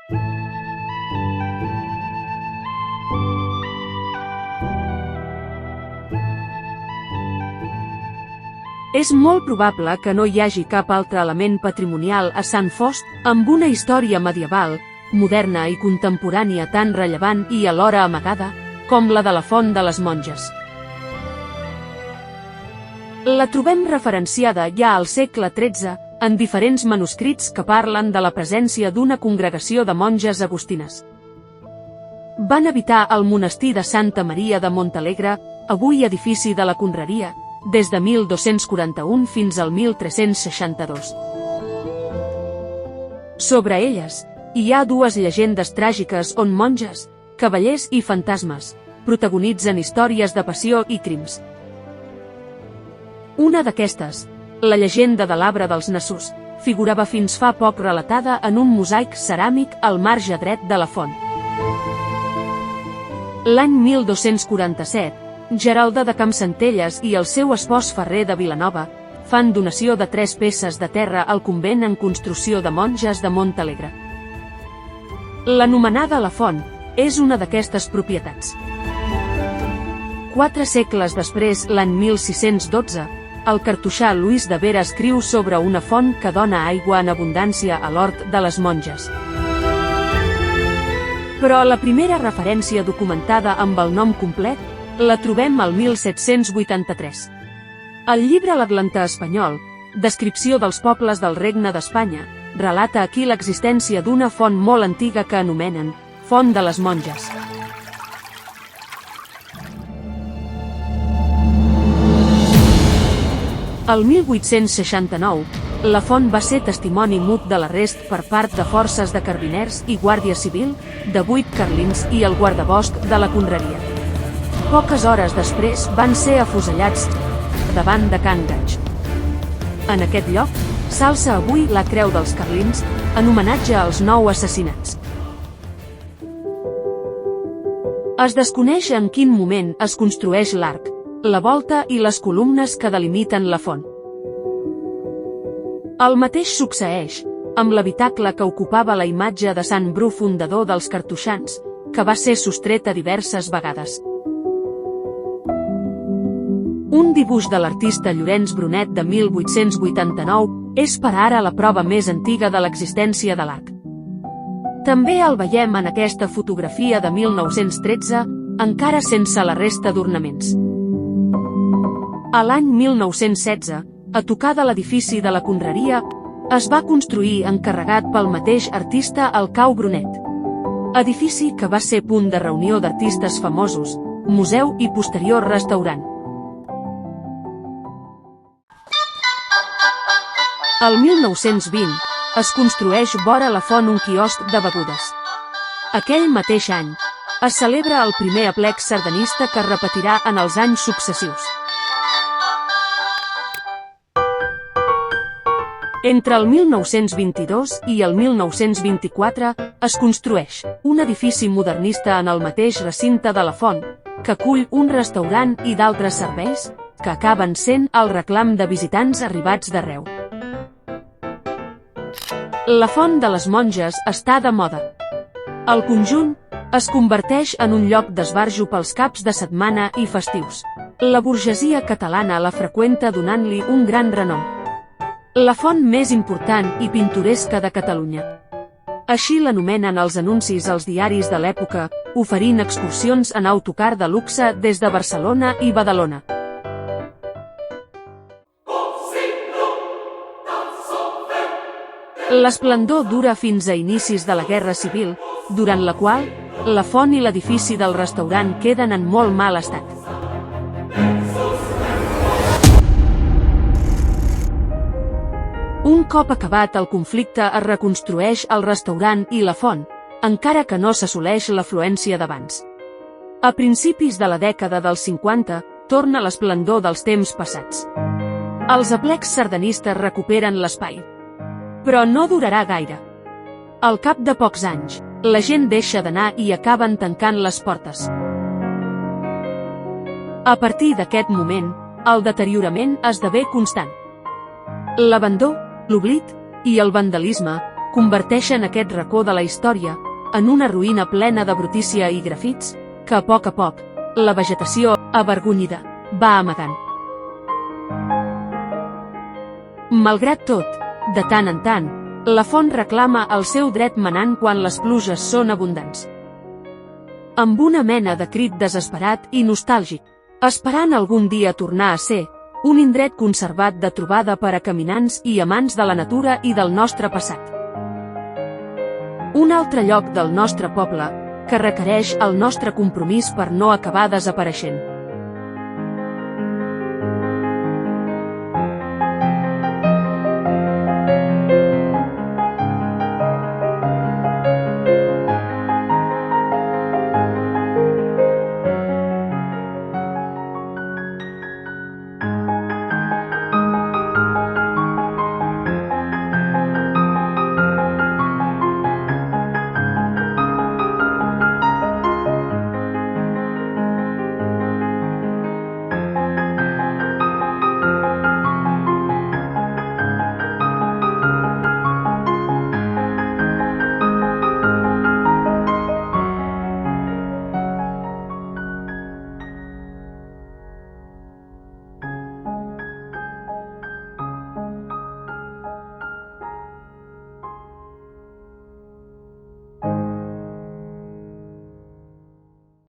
És molt probable que no hi hagi cap altre element patrimonial a Sant Fost amb una història medieval, moderna i contemporània tan rellevant i alhora amagada com la de la Font de les Monges. La trobem referenciada ja al segle XIII en diferents manuscrits que parlen de la presència d'una congregació de monges agustines. Van habitar el monestir de Santa Maria de Montalegre, avui edifici de la Conreria, des de 1241 fins al 1362. Sobre elles, hi ha dues llegendes tràgiques on monges, cavallers i fantasmes protagonitzen històries de passió i crims. Una d'aquestes, la llegenda de l'Arbre dels Nassos, figurava fins fa poc relatada en un mosaic ceràmic al marge dret de la font. L'any 1247, Geralda de Campsentelles i el seu espòs Ferrer de Vilanova fan donació de 3 peces de terra al convent en construcció de monges de Montalegre. L'anomenada La Font és una d'aquestes propietats. 4 segles després, l'any 1612, el cartoixà Lluís de Vera escriu sobre una font que dona aigua en abundància a l'hort de les monges. Però la primera referència documentada amb el nom complet la trobem al 1783. El llibre L'Atlantà espanyol, descripció dels pobles del Regne d'Espanya, relata aquí l'existència d'una font molt antiga que anomenen Font de les Monges. El 1869, la font va ser testimoni mut de l'arrest per part de forces de carabiners i guàrdia civil, de 8 carlins i el guardabosc de la Conreria. Poques hores després van ser afusellats davant de Can Gaig. En aquest lloc s'alça avui la Creu dels Carlins, en homenatge als 9 assassinats. Es desconeix en quin moment es construeix l'arc, la volta i les columnes que delimiten la font. El mateix succeeix amb l'habitacle que ocupava la imatge de Sant Bru fundador dels cartoixans, que va ser sostreta diverses vegades. Un dibuix de l'artista Llorenç Brunet de 1889 és per ara la prova més antiga de l'existència de l'arc. També el veiem en aquesta fotografia de 1913, encara sense la resta d'ornaments. A l'any 1916, a tocar de l'edifici de la Conreria, es va construir encarregat pel mateix artista el Cau Brunet. Edifici que va ser punt de reunió d'artistes famosos, museu i posterior restaurant. El 1920 es construeix vora la font un quiosc de begudes. Aquell mateix any es celebra el primer aplec sardanista que es repetirà en els anys successius. Entre el 1922 i el 1924 es construeix un edifici modernista en el mateix recinte de la font, que acull un restaurant i d'altres serveis, que acaben sent el reclam de visitants arribats d'arreu. La Font de les Monges està de moda. El conjunt es converteix en un lloc d'esbarjo pels caps de setmana i festius. La burgesia catalana la freqüenta donant-li un gran renom. La font més important i pintoresca de Catalunya. Així l'anomenen els anuncis als diaris de l'època, oferint excursions en autocar de luxe des de Barcelona i Badalona. L'esplendor dura fins a inicis de la Guerra Civil, durant la qual la font i l'edifici del restaurant queden en molt mal estat. Un cop acabat el conflicte es reconstrueix el restaurant i la font, encara que no s'assoleix l'afluència d'abans. A principis de la dècada dels 50, torna l'esplendor dels temps passats. Els aplecs sardanistes recuperen l'espai. Però no durarà gaire. Al cap de pocs anys, la gent deixa d'anar i acaben tancant les portes. A partir d'aquest moment, el deteriorament esdevé constant. L'abandó, l'oblit i el vandalisme converteixen aquest racó de la història en una ruïna plena de brutícia i grafits que a poc, la vegetació, avergonyida, va amagant. Malgrat tot, de tant en tant, la font reclama el seu dret manant quan les pluges són abundants. Amb una mena de crit desesperat i nostàlgic, esperant algun dia tornar a ser un indret conservat de trobada per a caminants i amants de la natura i del nostre passat. Un altre lloc del nostre poble que requereix el nostre compromís per no acabar desapareixent.